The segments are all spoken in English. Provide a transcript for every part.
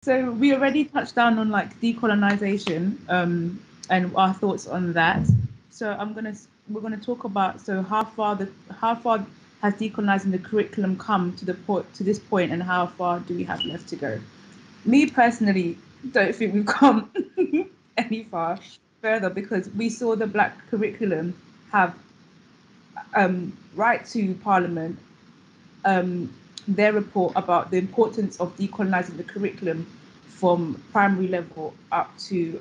So we already touched down on like decolonisation and our thoughts on that. So we're gonna talk about how far has decolonising the curriculum come to the point to this point, and how far do we have left to go? Me personally don't think we've come any far further, because we saw the black curriculum have right to Parliament their report about the importance of decolonising the curriculum from primary level up to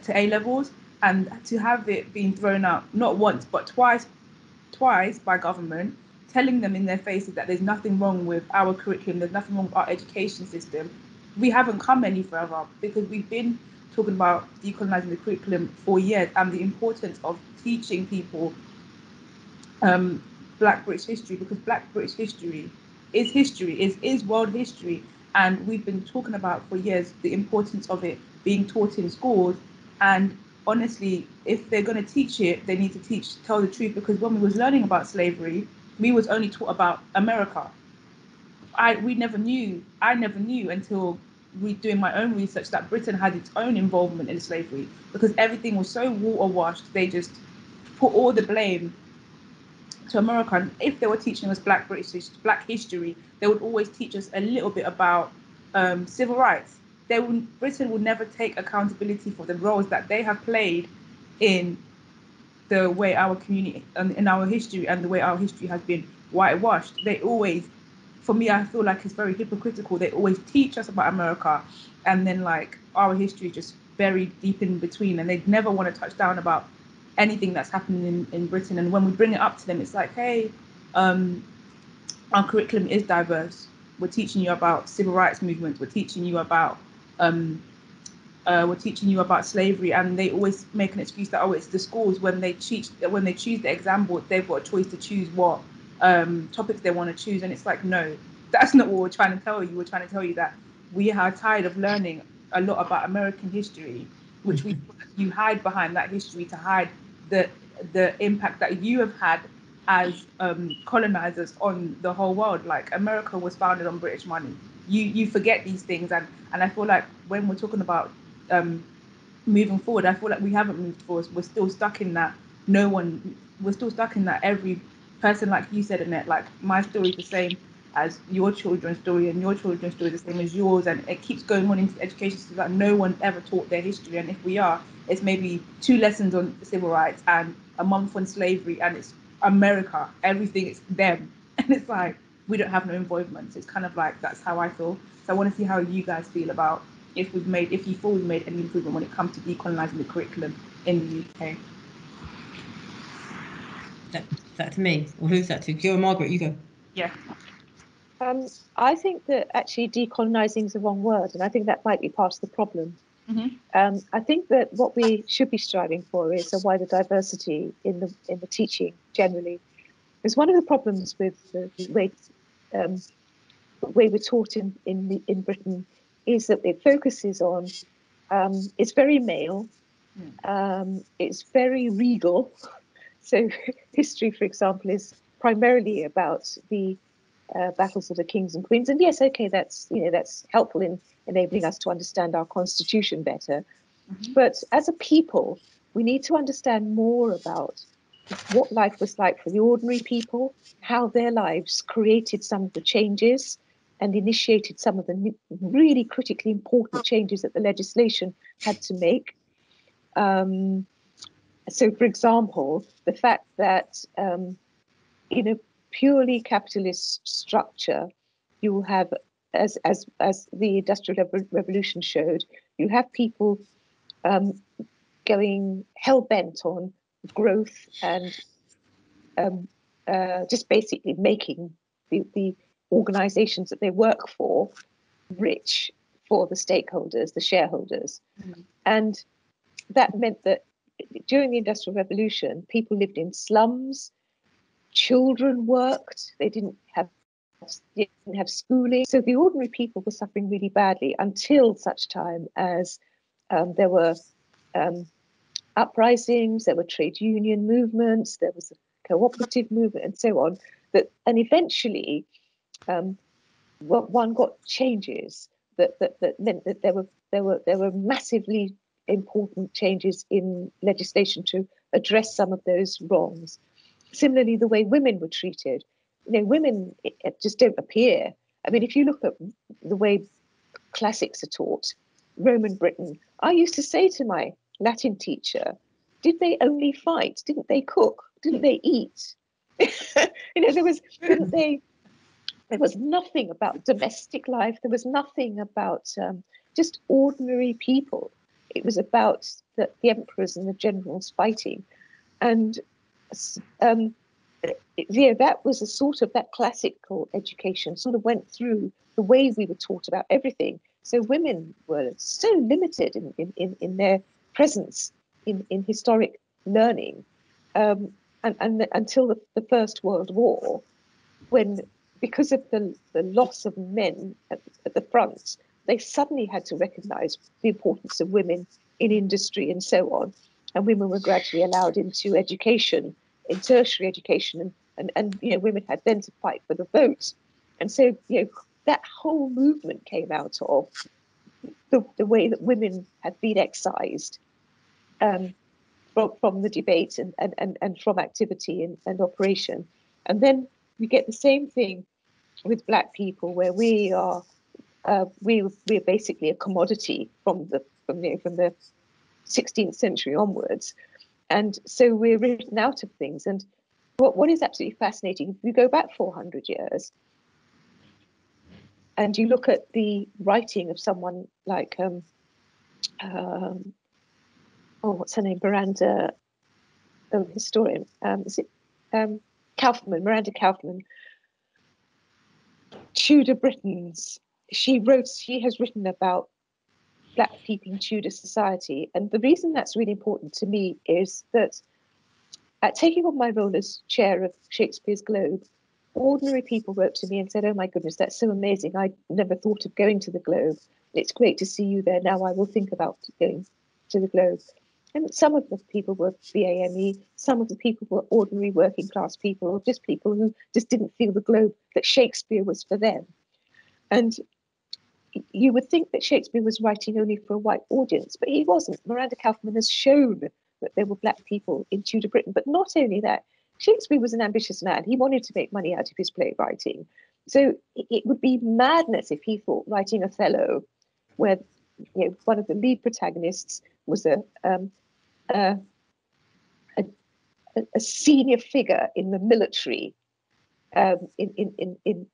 A levels, and to have it being thrown out not once but twice by government, telling them in their faces that there's nothing wrong with our curriculum, there's nothing wrong with our education system. We haven't come any further, because we've been talking about decolonising the curriculum for years, and the importance of teaching people Black British history, because Black British history, is world history, and we've been talking about for years the importance of it being taught in schools. And honestly, if they're going to teach it, they need to tell the truth, because when we was learning about slavery, we was only taught about America. I never knew until doing my own research that Britain had its own involvement in slavery, because everything was so water washed. They just put all the blame to America. And if they were teaching us Black history, they would always teach us a little bit about civil rights. Britain would never take accountability for the roles that they have played in the way our community and in our history, and the way our history has been whitewashed. They always, for me, I feel like it's very hypocritical. They always teach us about America, and then like our history is just buried deep in between, and they never want to touch down about anything that's happening in Britain. And when we bring it up to them, it's like, hey, our curriculum is diverse. We're teaching you about civil rights movements. We're teaching you about slavery, and they always make an excuse that, oh, it's the schools. When they choose the exam board, they've got a choice to choose what topics they want to choose, and it's like, no, that's not what we're trying to tell you. We're trying to tell you that we are tired of learning a lot about American history, which you hide behind that history to hide the impact that you have had as colonizers on the whole world. Like, America was founded on British money. You forget these things, and I feel like when we're talking about moving forward, I feel like we haven't moved forward. We're still stuck in that. We're still stuck in that. Every person, like you said, Annette, like, my story is the same as your children's story, and your children's story is the same as yours, and it keeps going on into the education system that no one ever taught their history. And if we are, it's maybe 2 lessons on civil rights and a month on slavery, and it's America, everything is them. And it's like, we don't have no involvement. So it's kind of like, that's how I feel. So I want to see how you guys feel about if you feel we've made any improvement when it comes to decolonising the curriculum in the UK. Is that to me, or who's that to? You or Margaret? You go. Yeah. I think that actually decolonising is the wrong word, and I think that might be part of the problem. Mm-hmm. I think that what we should be striving for is a wider diversity in the teaching generally. Because one of the problems with the way we're taught in Britain is that it focuses on it's very male, it's very regal. So history, for example, is primarily about the battles of the kings and queens. And yes, okay, that's helpful in enabling us to understand our constitution better. Mm-hmm. But as a people, we need to understand more about what life was like for the ordinary people, how their lives created some of the changes and initiated some of the really critically important changes that the legislation had to make. So, for example, the fact that in a purely capitalist structure, you will have, as the Industrial Revolution showed, you have people going hell-bent on growth and just basically making the organizations that they work for rich for the stakeholders, the shareholders. Mm-hmm. And that meant that during the Industrial Revolution, people lived in slums, children worked, they didn't have schooling. So the ordinary people were suffering really badly until such time as there were uprisings, there were trade union movements, there was a cooperative movement, and so on. And eventually, one got changes, that meant that there were massively important changes in legislation to address some of those wrongs. Similarly, the way women were treated, women just don't appear. I mean, if you look at the way classics are taught, Roman Britain, I used to say to my Latin teacher, did they only fight? Didn't they cook? Didn't they eat? There was nothing about domestic life. There was nothing about just ordinary people. It was about the emperors and the generals fighting. And that was a sort of, that classical education sort of went through the way we were taught about everything. So women were so limited in their presence in historic learning, and until the First World War, when, because of the loss of men at the front, they suddenly had to recognize the importance of women in industry and so on. And women were gradually allowed into education, in tertiary education, and women had then to fight for the vote. And so, that whole movement came out of the way that women had been excised from the debate and from activity and operation. And then we get the same thing with Black people, where we're basically a commodity from the 16th century onwards, and so we're written out of things. And what is absolutely fascinating, if you go back 400 years, and you look at the writing of someone like what's her name, Miranda, historian, is it Kaufman, Miranda Kaufman, Tudor Britons. She has written about Black people in Tudor society. And the reason that's really important to me is that at taking on my role as chair of Shakespeare's Globe, ordinary people wrote to me and said, oh my goodness, that's so amazing. I never thought of going to the Globe. It's great to see you there. Now I will think about going to the Globe. And some of the people were BAME, some of the people were ordinary working class people, or just people who just didn't feel the Globe, that Shakespeare was for them. And you would think that Shakespeare was writing only for a white audience, but he wasn't. Miranda Kaufman has shown that there were Black people in Tudor Britain. But not only that, Shakespeare was an ambitious man. He wanted to make money out of his playwriting. So it would be madness if he thought writing Othello, where one of the lead protagonists was a senior figure in the military in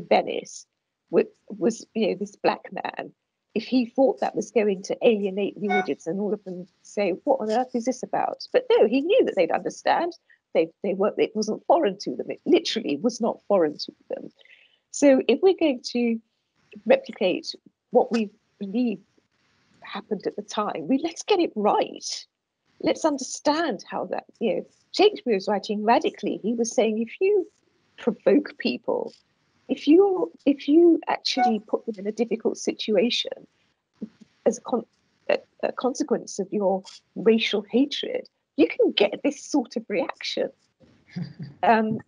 Venice, was this Black man. If he thought that was going to alienate the audience and all of them say, what on earth is this about? But no, he knew that they'd understand. It wasn't foreign to them. It literally was not foreign to them. So if we're going to replicate what we believe happened at the time, let's get it right. Let's understand how that, Shakespeare was writing radically. He was saying, if you provoke people, if you actually put them in a difficult situation as a consequence of your racial hatred, you can get this sort of reaction.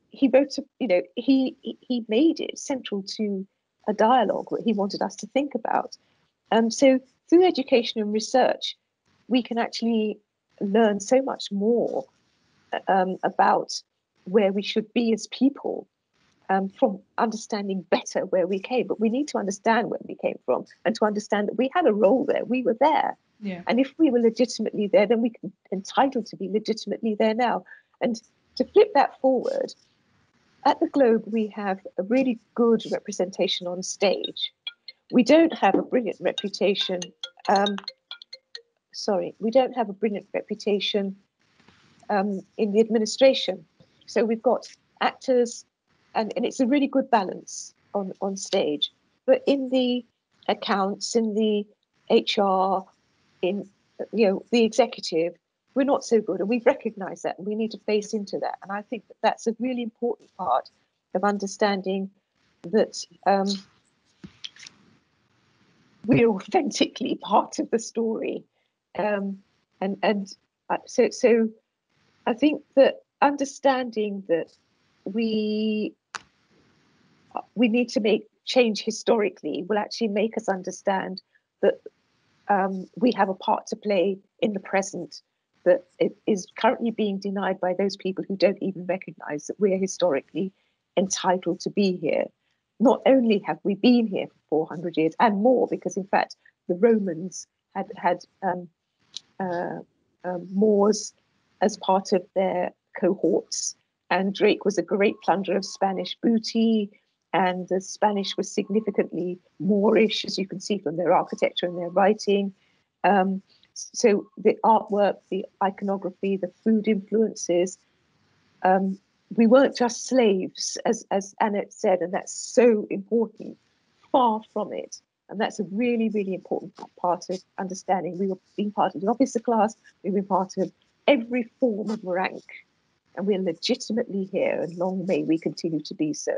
He wrote, he made it central to a dialogue that he wanted us to think about. So through education and research, we can actually learn so much more about where we should be as people, from understanding better where we came. But we need to understand where we came from and to understand that we had a role there. We were there. Yeah. And if we were legitimately there, then we can entitled to be legitimately there now. And to flip that forward, at the Globe, we have a really good representation on stage. We don't have a brilliant reputation. We don't have a brilliant reputation in the administration. So we've got actors, and it's a really good balance on stage. But in the accounts, in the HR, in the executive, we're not so good, and we've recognised that, and we need to face into that. And I think that that's a really important part of understanding that we're authentically part of the story. So I think that understanding that we need to make change historically will actually make us understand that we have a part to play in the present that it is currently being denied by those people who don't even recognize that we're historically entitled to be here. Not only have we been here for 400 years and more, because in fact the Romans had Moors as part of their cohorts, and Drake was a great plunderer of Spanish booty, and the Spanish was significantly Moorish, as you can see from their architecture and their writing. So the artwork, the iconography, the food influences, we weren't just slaves, as Annette said, and that's so important. Far from it. And that's a really, really important part of understanding. We were being part of the officer class, we've been part of every form of rank, and we're legitimately here, and long may we continue to be so.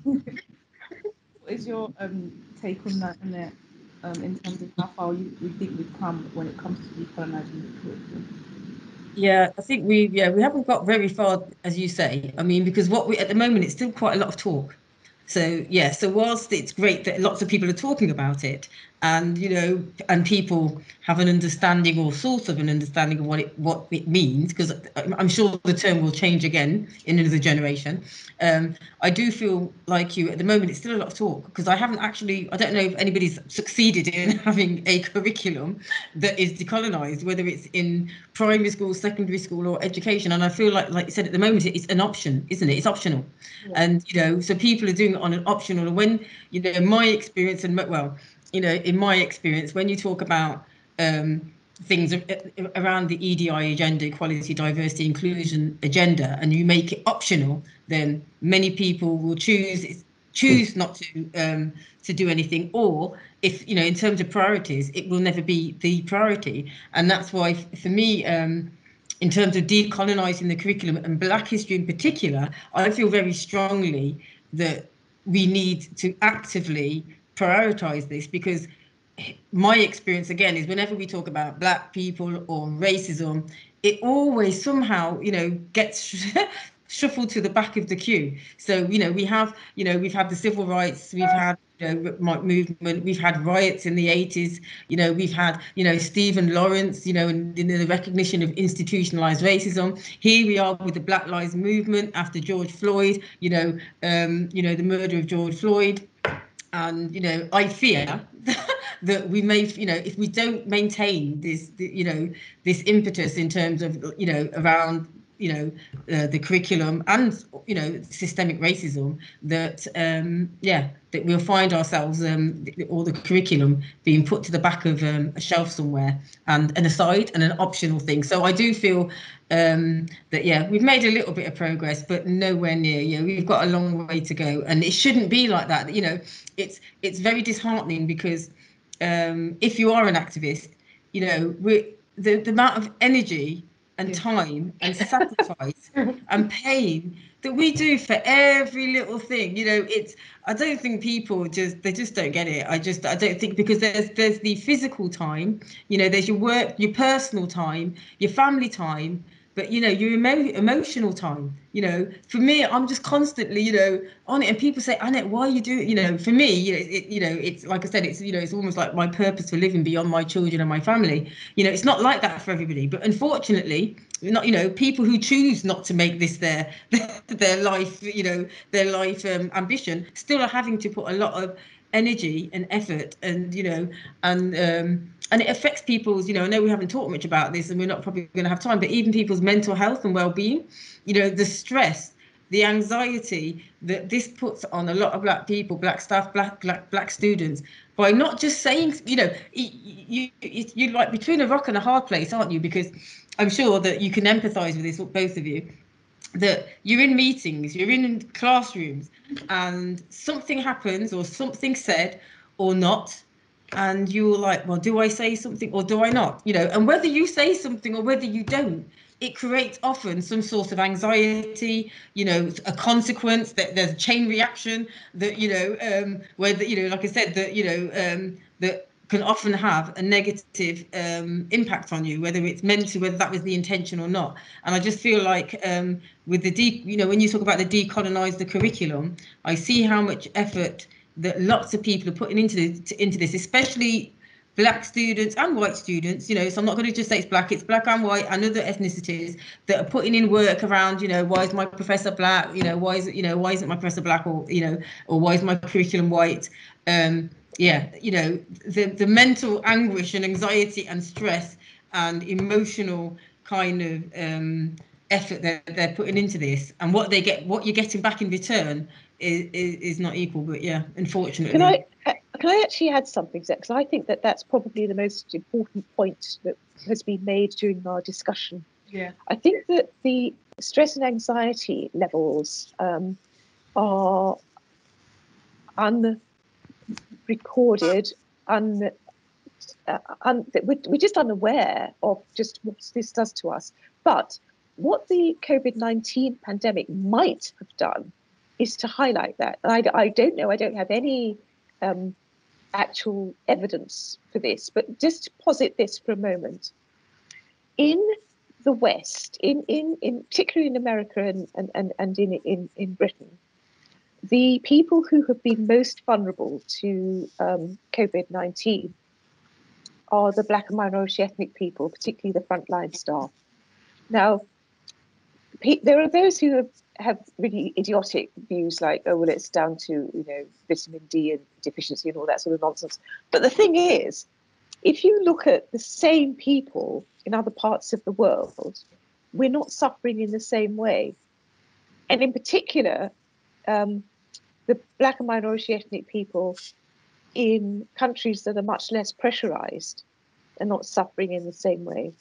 What is your take on that, Annette, in terms of how far we think we've come when it comes to decolonising the curriculum? Yeah, I think we haven't got very far, as you say. I mean, because what we at the moment, it's still quite a lot of talk. So yeah, so whilst it's great that lots of people are talking about it, and and people have an understanding, or sort of an understanding, of what it means, because I'm sure the term will change again in another generation. I do feel like you at the moment, it's still a lot of talk, because I don't know if anybody's succeeded in having a curriculum that is decolonised, whether it's in primary school, secondary school, or education. And I feel like you said, at the moment it's an option, isn't it? It's optional. Yeah. And so people are doing it on an optional. And when my experience, and well, in my experience, when you talk about things around the EDI agenda, equality, diversity, inclusion agenda, and you make it optional, then many people will choose not to do anything, or if in terms of priorities, it will never be the priority. And that's why, for me, in terms of decolonising the curriculum, and Black history in particular, I feel very strongly that we need to actively prioritise this, because my experience, again, is whenever we talk about Black people or racism, it always somehow gets shuffled to the back of the queue. So we've had the civil rights, we've had movement, we've had riots in the 80s, we've had Stephen Lawrence, in the recognition of institutionalized racism. Here we are with the Black Lives Movement after George Floyd, the murder of George Floyd. And I fear that we may, if we don't maintain this impetus in terms of around the curriculum and systemic racism, that that we'll find ourselves or the curriculum being put to the back of a shelf somewhere, and an aside and an optional thing. So I do feel that we've made a little bit of progress, but nowhere near. We've got a long way to go, and it shouldn't be like that. It's very disheartening, because if you are an activist, the amount of energy and time and sacrifice and pain that we do for every little thing, I don't think people just don't get it. I don't think, because there's the physical time, there's your work, your personal time, your family time, but your emotional time. For me, I'm just constantly on it, and people say, Annette, why are you doing, for me, it's like I said, it's almost like my purpose for living beyond my children and my family. It's not like that for everybody, but unfortunately, not people who choose not to make this their life, their life ambition, still are having to put a lot of energy and effort, and and it affects people's, I know we haven't talked much about this, and we're not probably going to have time, but even people's mental health and well-being, the stress, the anxiety that this puts on a lot of Black people, Black staff, Black students, by not just saying, you're like between a rock and a hard place, aren't you? Because I'm sure that you can empathise with this, both of you, that you're in meetings, you're in classrooms, and something happens, or something said or not, and you're like, well, do I say something or do I not? And whether you say something or whether you don't, it creates often some sort of anxiety, a consequence, that there's a chain reaction, that where like I said, that that can often have a negative impact on you, whether it's meant to, whether that was the intention or not. And I just feel like with the when you talk about the decolonize the curriculum, I see how much effort that lots of people are putting into this, especially Black students and white students, so I'm not going to just say it's Black and white and other ethnicities that are putting in work around, why is my professor Black, why isn't my professor Black, or why is my curriculum white? The mental anguish and anxiety and stress and emotional kind of effort that they're putting into this, and what you're getting back in return is not equal. But yeah, unfortunately. Can I actually add something, Zach? Because I think that that's probably the most important point that has been made during our discussion. Yeah. I think that the stress and anxiety levels are unrecorded, we're just unaware of just what this does to us. But what the COVID-19 pandemic might have done is to highlight that. I don't know, I don't have any actual evidence for this, but just posit this for a moment. In the West, in particularly in America and in Britain, the people who have been most vulnerable to COVID-19 are the Black and minority ethnic people, particularly the frontline staff. Now, there are those who have really idiotic views like, oh, well, it's down to vitamin D and deficiency and all that sort of nonsense. But the thing is, if you look at the same people in other parts of the world, we're not suffering in the same way. And in particular, the Black and minority ethnic people in countries that are much less pressurized are not suffering in the same way.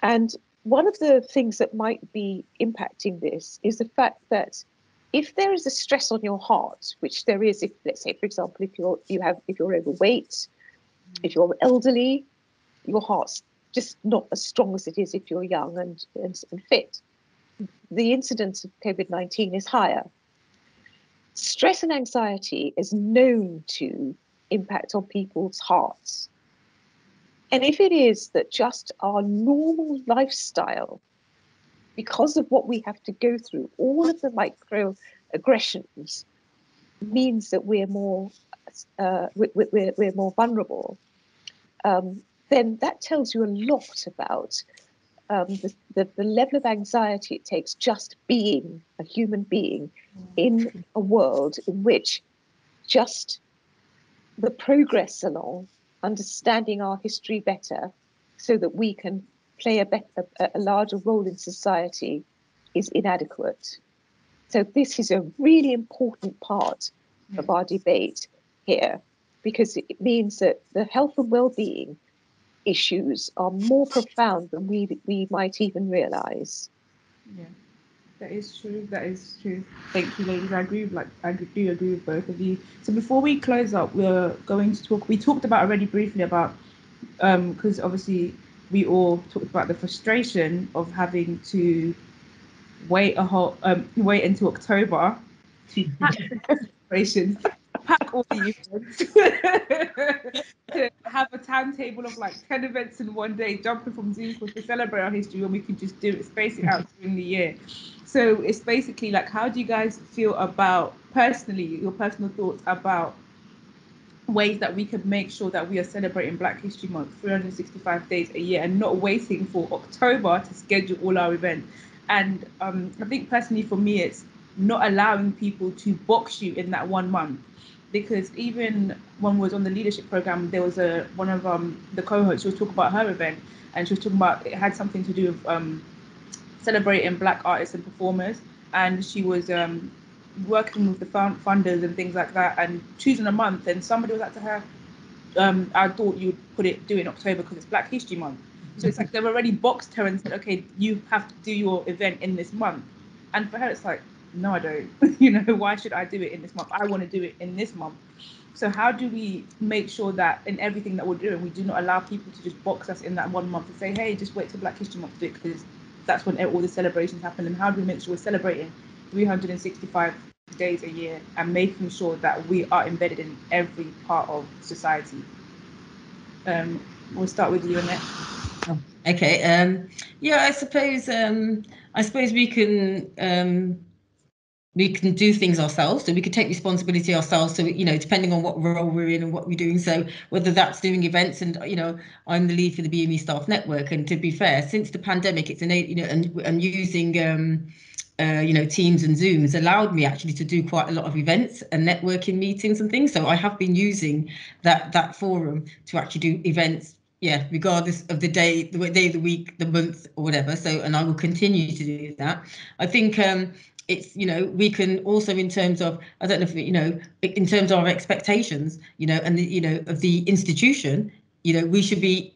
And one of the things that might be impacting this is the fact that if there is a stress on your heart, which there is, if, let's say, for example, if you're overweight, if you're elderly, your heart's just not as strong as it is if you're young and fit. The incidence of COVID-19 is higher. Stress and anxiety is known to impact on people's hearts. And if it is that just our normal lifestyle, because of what we have to go through, all of the microaggressions means that we're more vulnerable, then that tells you a lot about the level of anxiety it takes just being a human being in a world in which just the progress along understanding our history better so that we can play a larger role in society is inadequate. So this is a really important part of our debate here, because it means that the health and well-being issues are more profound than we might even realize. Yeah, that is true. That is true. Thank you, ladies. I do agree with both of you. So before we close up, we're going to talk. We talked about already briefly about because obviously we all talked about the frustration of having to wait until October to pack preparations, pack all the events, to have a timetable of like 10 events in one day, jumping from Zoom calls to celebrate our history when we could just do it, space it out during the year. So it's basically like, how do you guys feel about, personally, your personal thoughts about ways that we could make sure that we are celebrating Black History Month 365 days a year and not waiting for October to schedule all our events? And I think personally for me, it's not allowing people to box you in that 1 month. Because even when we was on the leadership program, there was one of the co-hosts, she was talking about her event, and she was talking about it had something to do with celebrating Black artists and performers, and she was working with the funders and things like that, and choosing a month. And somebody was like to her, I thought you'd do it in October because it's Black History Month. So it's like they've already boxed her and said, okay, you have to do your event in this month. And for her, it's like, no, I don't. Why should I do it in this month? I want to do it in this month. So how do we make sure that in everything that we're doing, we do not allow people to just box us in that 1 month and say, hey, just wait till Black History Month to do it, because that's when all the celebrations happen? And how do we make sure we're celebrating 365 days a year and making sure that we are embedded in every part of society? We'll start with you, Annette. Oh, okay. Yeah, I suppose we can do things ourselves, so we could take responsibility ourselves. So, you know, depending on what role we're in and what we're doing. So whether that's doing events, and, you know, I'm the lead for the BME Staff Network. And to be fair, since the pandemic, it's you know, and using you know, Teams and Zooms allowed me actually to do quite a lot of events and networking meetings and things. So I have been using that forum to actually do events, yeah, regardless of the day, of the week, the month, or whatever. So, and I will continue to do that. I think it's, you know, we can also, in terms of, I don't know if, you know, in terms of our expectations, you know, and the, you know, of the institution, you know, we should be,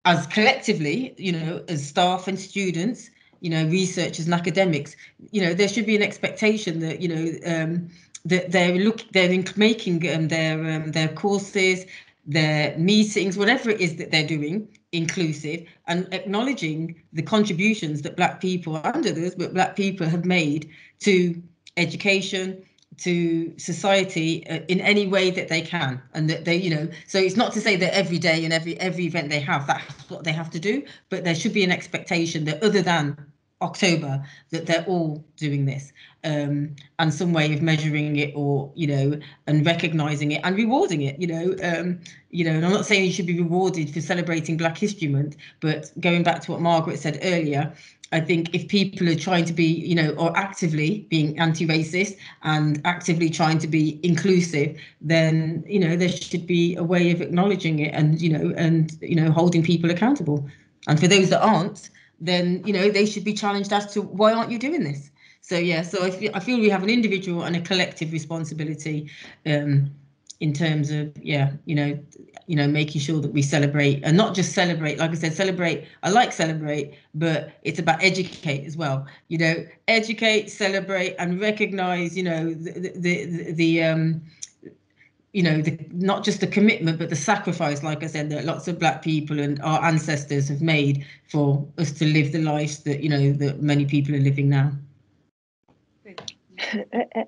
as collectively, you know, as staff and students, you know, researchers and academics, you know, there should be an expectation that, you know, that they're making their courses, their meetings, whatever it is that they're doing, inclusive, and acknowledging the contributions that Black people and others, but Black people have made to education, to society, in any way that they can, and that they, you know, so it's not to say that every day and every event they have, that's what they have to do, but there should be an expectation that other than October, that they're all doing this, and some way of measuring it, or, you know, and recognizing it and rewarding it, you know, and I'm not saying you should be rewarded for celebrating Black History Month, but going back to what Margaret said earlier, I think if people are trying to be, you know, or actively being anti-racist and actively trying to be inclusive, then, you know, there should be a way of acknowledging it, and, you know, holding people accountable. And for those that aren't, then, you know, they should be challenged as to why aren't you doing this? So yeah, so I feel we have an individual and a collective responsibility, in terms of, yeah, you know, making sure that we celebrate, and not just celebrate, like I said, celebrate. I like celebrate, but it's about educate as well. You know, educate, celebrate, and recognise, you know, the you know, not just the commitment, but the sacrifice, like I said, that lots of Black people and our ancestors have made for us to live the lives that, you know, that many people are living now.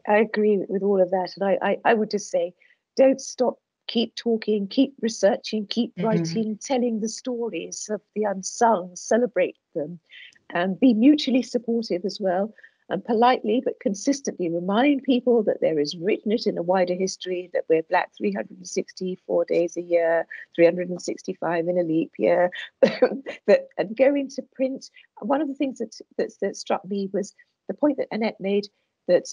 I agree with all of that. And I would just say, don't stop, keep talking, keep researching, keep writing, telling the stories of the unsung, celebrate them, and be mutually supportive as well. And politely but consistently remind people that there is richness in a wider history, that we're Black 364 days a year, 365 in a leap year, and go into print. One of the things that struck me was the point that Annette made, that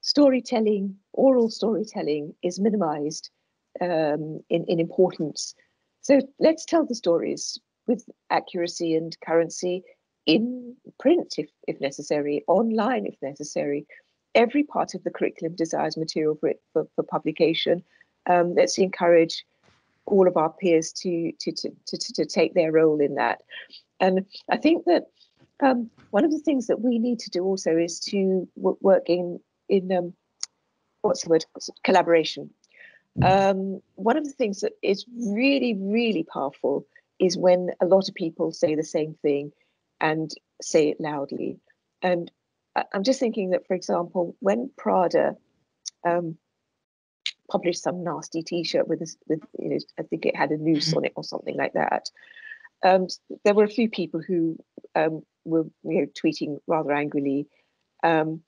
storytelling, oral storytelling, is minimized in importance. So let's tell the stories with accuracy and currency, in print if necessary, online if necessary. Every part of the curriculum desires material for publication. Let's encourage all of our peers to take their role in that. And I think that one of the things that we need to do also is to work in what's the word? Collaboration. One of the things that is really, really powerful is when a lot of people say the same thing and say it loudly. And I'm just thinking that, for example, when Prada published some nasty T-shirt with you know, I think it had a noose on it or something like that, there were a few people who were, you know, tweeting rather angrily, and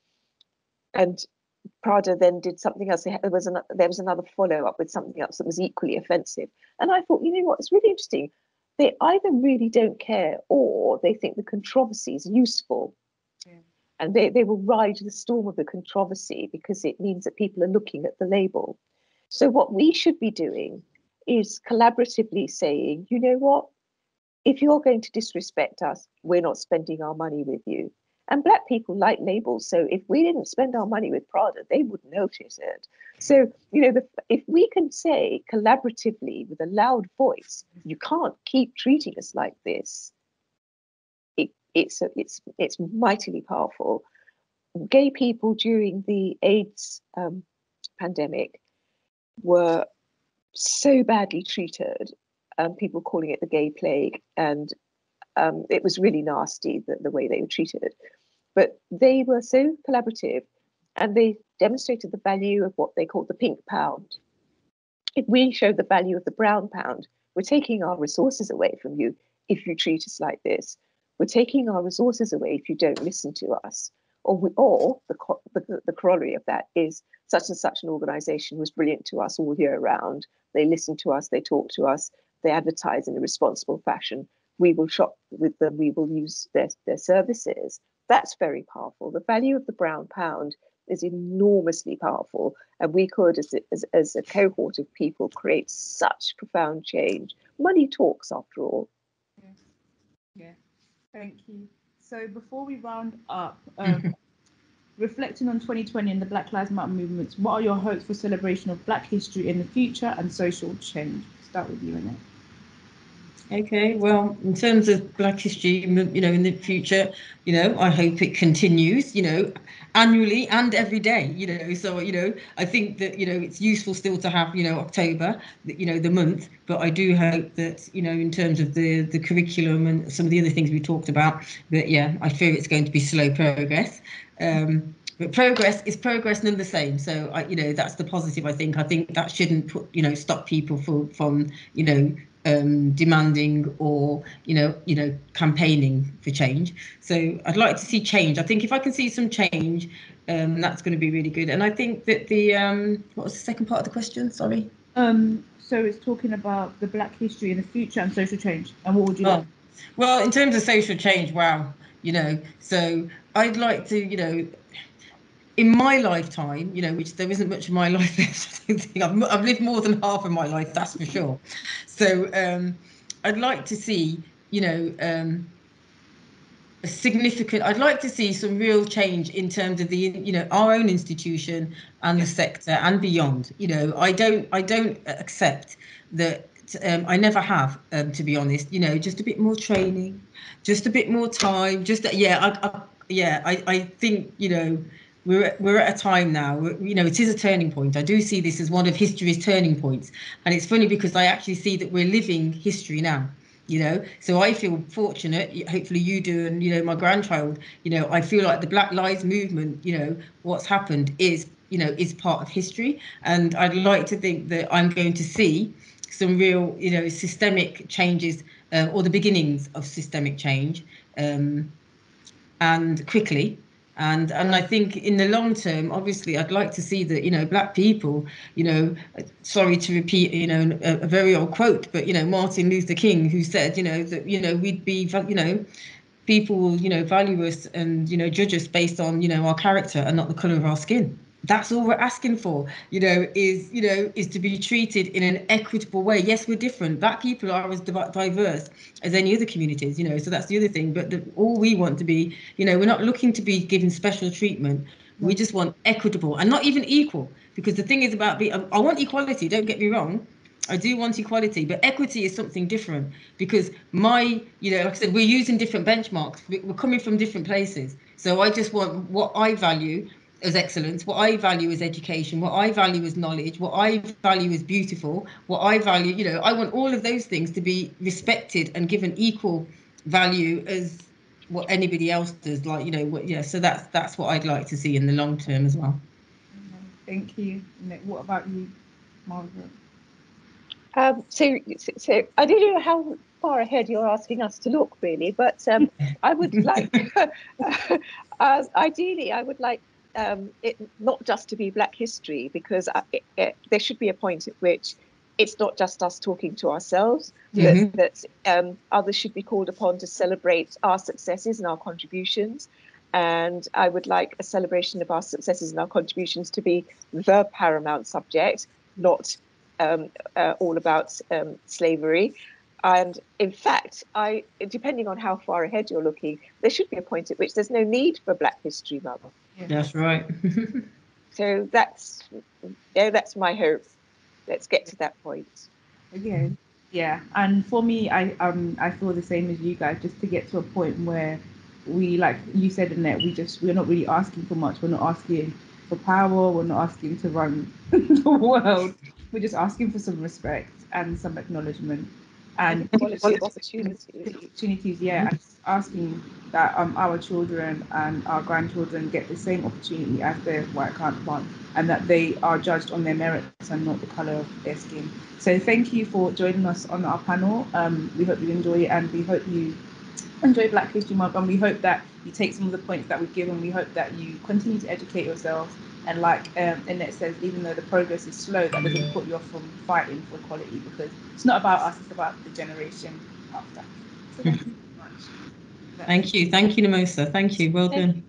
Prada then did something else. There was another follow-up with something else that was equally offensive. And I thought, you know what, it's really interesting. They either really don't care, or they think the controversy is useful. Yeah. And they will ride the storm of the controversy because it means that people are looking at the label. So what we should be doing is collaboratively saying, you know what, if you're going to disrespect us, we're not spending our money with you. And Black people like labels. So if we didn't spend our money with Prada, they would notice it. So, you know, if we can say collaboratively with a loud voice, you can't keep treating us like this, it's mightily powerful. Gay people during the AIDS pandemic were so badly treated, people calling it the gay plague, and it was really nasty, the way they were treated. But they were so collaborative, and they demonstrated the value of what they called the pink pound. If we showed the value of the brown pound, We're taking our resources away from you if you treat us like this. We're taking our resources away if you don't listen to us. Or the corollary of that is such and such an organisation was brilliant to us all year round. They listen to us, they talk to us, they advertise in a responsible fashion. We will shop with them, we will use their services. That's very powerful. The value of the brown pound is enormously powerful. And we could, as a cohort of people, create such profound change. Money talks, after all. Yeah, thank you. So before we round up, reflecting on 2020 and the Black Lives Matter movements, what are your hopes for celebration of Black history in the future and social change? Start with you, Annette. Okay, well, in terms of Black history, in the future, I hope it continues, annually and every day, so, I think that, it's useful still to have, October, the month, but I do hope that, in terms of the curriculum and some of the other things we talked about, that, yeah, I fear it's going to be slow progress. But progress is progress none the same. So, that's the positive, I think. I think that shouldn't stop people from, demanding or campaigning for change. So I'd like to see change. I think if I can see some change, that's going to be really good. And I think that the what was the second part of the question? Sorry. So it's talking about the Black history in the future and social change. And what would you like? Well, in terms of social change, wow, so I'd like to, in my lifetime, which there isn't much of my life left, I don't think I've lived more than half of my life, that's for sure. So I'd like to see, a significant. I'd like to see some real change in terms of the, our own institution and the sector and beyond. I don't accept that. I never have, to be honest. Just a bit more training, just a bit more time. I think we're at a time now. It is a turning point. I do see this as one of history's turning points, and it's funny because I actually see that we're living history now. So I feel fortunate, hopefully you do, and my grandchild, I feel like the Black Lives Movement, what's happened is part of history, and I'd like to think that I'm going to see some real systemic changes, or the beginnings of systemic change, and quickly. And I think in the long term, obviously, I'd like to see that, Black people, sorry to repeat, a very old quote, but, Martin Luther King, who said, that, we'd be, people will, value us and, judge us based on, our character and not the colour of our skin. That's all we're asking for, is to be treated in an equitable way. Yes, we're different. Black people are as diverse as any other communities, so that's the other thing. But all we want to be, we're not looking to be given special treatment. We just want equitable and not even equal. Because the thing is about I want equality, don't get me wrong. I do want equality, but equity is something different, because like I said, we're using different benchmarks. We're coming from different places. So I just want what I value as excellence, what I value as education, what I value as knowledge, what I value as beautiful, what I value, I want all of those things to be respected and given equal value as what anybody else does. So that's what I'd like to see in the long term as well. Thank you. What about you, Margaret? So I don't know how far ahead you're asking us to look, really, but I would like, ideally, I would like it not just to be Black history, because there should be a point at which it's not just us talking to ourselves, that others should be called upon to celebrate our successes and our contributions. And I would like a celebration of our successes and our contributions to be the paramount subject, not all about slavery. And in fact, depending on how far ahead you're looking, there should be a point at which there's no need for Black History Month. That's right. So that's my hope. Let's get to that point. Again, yeah. And for me, I feel the same as you guys. Just to get to a point where we, like you said, Annette, we're not really asking for much. We're not asking for power. We're not asking to run the world. We're just asking for some respect and some acknowledgement. and equality of opportunities. Yeah, and asking that our children and our grandchildren get the same opportunity as their white counterparts, and that they are judged on their merits and not the colour of their skin. So thank you for joining us on our panel. We hope you enjoy it, and we hope you enjoy Black History Month, and we hope that you take some of the points that we've given. We hope that you continue to educate yourselves, and like Annette says, even though the progress is slow, that doesn't put you off from fighting for equality, because it's not about us, it's about the generation after. So thank you very much. Thank you, Nomusa. Thank you, well done.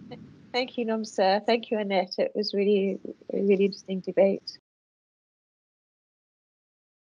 Thank you, Nomusa. Thank you, Annette. It was really, a really interesting debate.